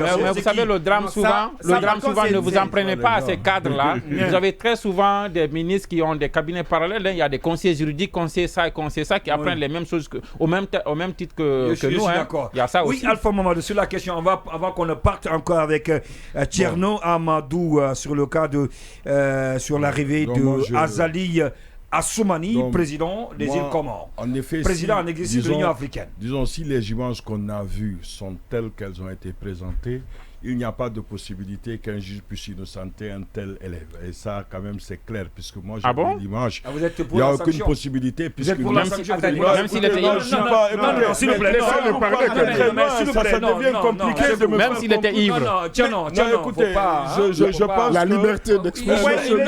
Mais vous savez, le drame souvent, ne vous en prenez pas à ces cadres-là. Vous avez très souvent des ministres qui ont des cabinets parallèles. Il y a des conseillers juridiques, conseillers ça et conseillers ça qui apprennent les mêmes choses au même titre que nous. Je suis d'accord. Il y a ça aussi. Oui, Alpha Mamadou, sur la question, avant qu'on ne parte encore avec Tcherno Amadou sur le cas de sur l'arrivée de Azali Assoumani, président des îles Comores. En effet, président en exercice de l'Union africaine. Disons, si les images qu'on a vues sont telles qu'elles ont été présentées, il n'y a pas de possibilité qu'un juge puisse innocenter un tel élève. Et ça, quand même, c'est clair, puisque moi, j'ai vu l'image. Vous êtes pour il n'y a la aucune sanction. Possibilité. Vous êtes pour la sanction. Même s'il était Non, s'il vous plaît. Ça devient compliqué de me même s'il était ivre. Non, écoutez, je pense la liberté d'expression.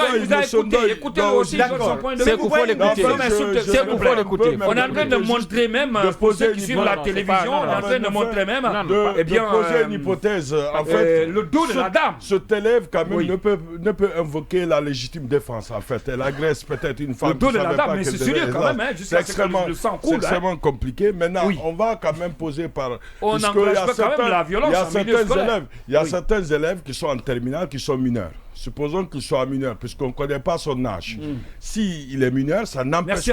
Écoutez aussi son point de vue. C'est qu'il faut l'écouter. On est en train de montrer même, pour ceux qui suivent la télévision, on est en train de montrer même, de poser une hypothèse. En fait, le dos de la dame. Cet élève, quand même, ne peut invoquer la légitime défense, en fait. Elle agresse peut-être une femme. Le dos de la dame, mais c'est sérieux quand même. C'est extrêmement compliqué. Maintenant, on va quand même poser par... On n'engage pas quand même la violence en milieu scolaire. Il y a certains élèves qui sont en terminale, qui sont mineurs. Supposons qu'il soit mineur, puisqu'on ne connaît pas son âge. S'il est mineur, ça n'empêche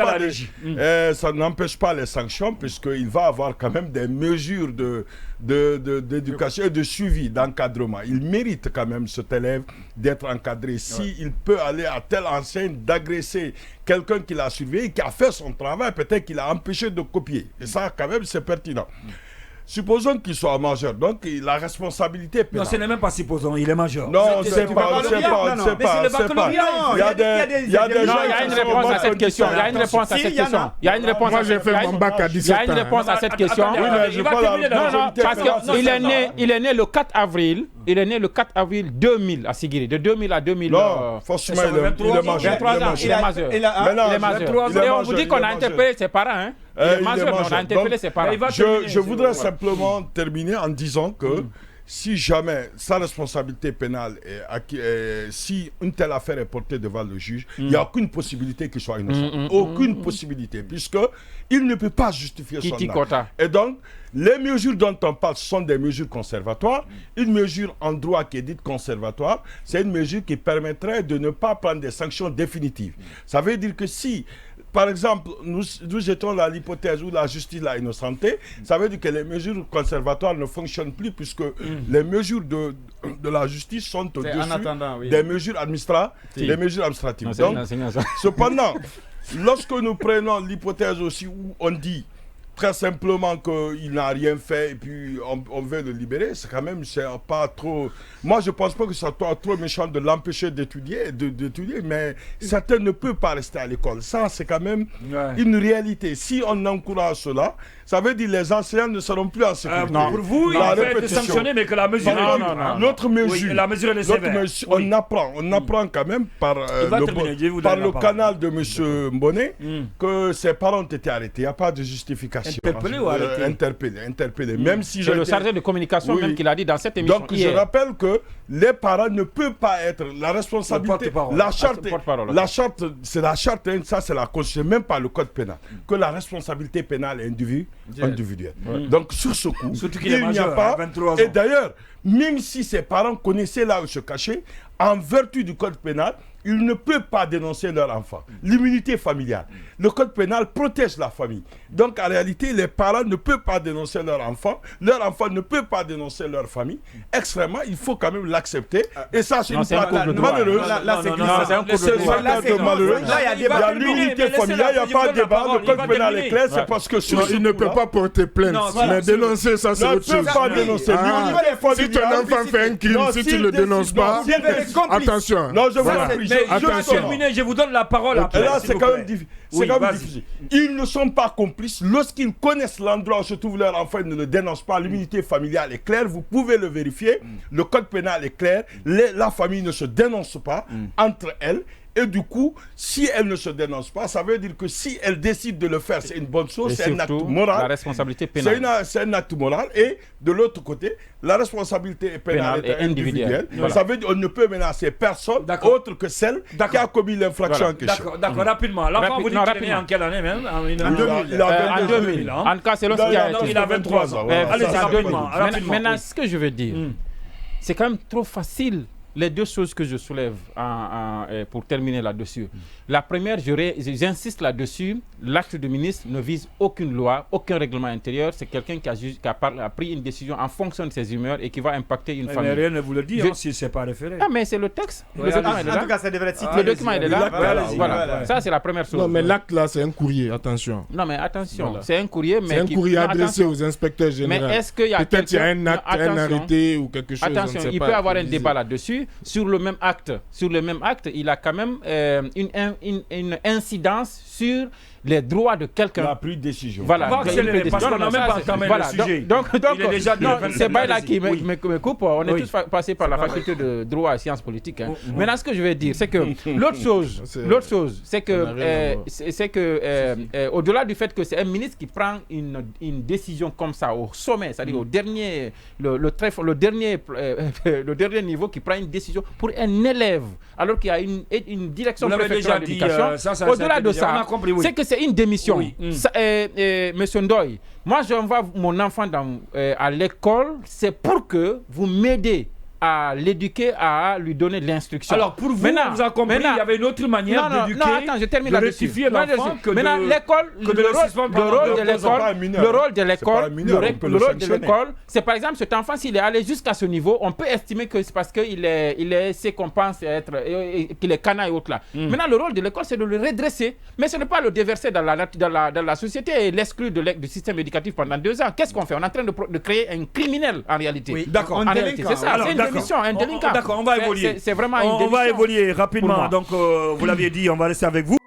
pas les sanctions, puisqu'il va avoir quand même des mesures d'éducation et de suivi, d'encadrement. Il mérite quand même, cet élève, d'être encadré. S'il peut aller à telle enseigne d'agresser quelqu'un qui l'a surveillé, qui a fait son travail, peut-être qu'il a empêché de copier. Et ça, quand même, c'est pertinent. Supposons qu'il soit majeur, donc la responsabilité pénale. Non, ce n'est même pas supposons, il est majeur. Non, c'est pas. Il y a une réponse à cette question. Moi, j'ai fait mon bac à 17 ans. Il y a une réponse à cette question. Non, parce qu'il est né le 4 avril. Il est né le 4 avril 2000 à Sigiri. De 2000 à 2000. Non, forcément, il est majeur. 23 ans, il est majeur. Et on vous dit qu'on a interpellé ses parents. Il est majeur, mais on a interpellé ses parents. Je voudrais simplement terminer en disant que si jamais sa responsabilité pénale si une telle affaire est portée devant le juge, il n'y a aucune possibilité qu'il soit innocent. Aucune possibilité, puisqu'il ne peut pas justifier son acte. Et donc, les mesures dont on parle sont des mesures conservatoires. Une mesure en droit qui est dite conservatoire, c'est une mesure qui permettrait de ne pas prendre des sanctions définitives. Ça veut dire que si... Par exemple, nous jetons l'hypothèse où la justice l'a innocenté, ça veut dire que les mesures conservatoires ne fonctionnent plus puisque les mesures de la justice sont au-dessus des mesures administratives. Donc, cependant, lorsque nous prenons l'hypothèse aussi où on dit très simplement qu'il n'a rien fait et puis on veut le libérer, c'est quand même pas trop... Moi, je ne pense pas que ça soit trop méchant de l'empêcher d'étudier, mais certains ne peuvent pas rester à l'école. Ça, c'est quand même une réalité. Si on encourage cela, ça veut dire que les enseignants ne seront plus en sécurité. Pour vous, il va être sanctionné, mais que la mesure est... Notre mesure, la mesure est sévère. On apprend quand même par le canal de M. Mboné que ses parents ont été arrêtés. Il n'y a pas de justification. Interpellé ou arrêté? Interpellé. Même si c'est le chargé de communication même qui l'a dit dans cette émission. Donc je rappelle que les parents ne peuvent pas être la responsabilité. La charte, c'est la charte, ça c'est la Constitution, même pas le code pénal, que la responsabilité pénale est individuelle. Donc sur ce coup, il n'y a pas. Et d'ailleurs, même si ses parents connaissaient là où se cacher, en vertu du code pénal, ils ne peuvent pas dénoncer leur enfant. L'immunité familiale. Le code pénal protège la famille. Donc, en réalité, les parents ne peuvent pas dénoncer leur enfant. Leur enfant ne peut pas dénoncer leur famille. Extrêmement, il faut quand même l'accepter. Et ça, c'est une pratique malheureuse. Il y a l'immunité familiale, il n'y a pas de débat. Le code pénal est clair, c'est parce que... Il ne peut pas porter plainte. Mais dénoncer, ça, c'est autre chose. Il ne peut pas dénoncer. Si ton enfant fait un crime, si tu ne le dénonces pas, attention. Non, je vous je vous donne la parole après. Et là, c'est quand même difficile. Ils ne sont pas complices. Lorsqu'ils connaissent l'endroit où se trouve leur enfant, ils ne le dénoncent pas. L'immunité familiale est claire. Vous pouvez le vérifier. Le code pénal est clair. La famille ne se dénonce pas entre elles. Et du coup, si elle ne se dénonce pas, ça veut dire que si elle décide de le faire, c'est une bonne chose, c'est un acte moral. La responsabilité pénale. C'est un acte moral. Et de l'autre côté, la responsabilité pénale est individuelle. Voilà. Ça veut dire qu'on ne peut menacer personne autre que celle qui a commis l'infraction en question. D'accord, rapidement. L'enfant, vous dites qu'il est né en quelle année même? En 2000. En tout cas, c'est lorsqu'il a 23 ans. Allez, rapidement. Maintenant, ce que je veux dire, c'est quand même trop facile. Les deux choses que je soulève pour terminer là-dessus. La première, j'insiste là-dessus, l'acte du ministre ne vise aucune loi, aucun règlement intérieur. C'est quelqu'un qui a pris une décision en fonction de ses humeurs et qui va impacter une famille. Mais rien ne vous le dit si ce n'est pas référé. Ah, mais c'est le texte. Le document est là. En tout cas, ça devrait être cité. Le document est là. Voilà. Ça, c'est la première chose. Non, mais l'acte là, c'est un courrier, attention. Non, mais attention, c'est un courrier. C'est un courrier adressé aux inspecteurs généraux. Mais est-ce qu'il y a peut-être il y a un acte, un arrêté ou quelque chose. Attention, il peut y avoir un débat là-dessus. Sur le même acte, il a quand même une incidence sur les droits de quelqu'un. Il a pris décision. Voilà. Parce qu'on n'a même pas entamé le sujet. Donc, c'est Baïla qui Oui. me coupe. On est tous passés par la faculté de droit et sciences politiques. Maintenant, ce que je vais dire, c'est que l'autre chose, c'est que au-delà du fait que c'est un ministre qui prend une décision comme ça au sommet, c'est-à-dire au dernier, le dernier niveau, qui prend une décision pour un élève, alors qu'il y a une direction préfectorale d'éducation. Au-delà de ça, c'est que c'est une démission. Monsieur Ndoye, moi j'envoie mon enfant à l'école, c'est pour que vous m'aidez à l'éduquer, à lui donner de l'instruction. Alors pour vous, vous avez compris, il y avait une autre manière d'éduquer, je termine de rectifier l'enfant que maintenant, l'école, le rôle de l'école, c'est par exemple cet enfant, s'il est allé jusqu'à ce niveau, on peut estimer que c'est parce qu'il est ce qu'on pense être, qu'il est canaille et autres là. Maintenant, le rôle de l'école, c'est de le redresser, mais ce n'est pas le déverser dans la société et l'exclure du système éducatif pendant 2 ans. Qu'est-ce qu'on fait? On est en train de créer un criminel en réalité. Oui, d'accord. C'est ça, c'est une démission, un délinquant. D'accord, on va évoluer. C'est vraiment une démission. On va évoluer rapidement. Donc, vous l'aviez dit, on va rester avec vous.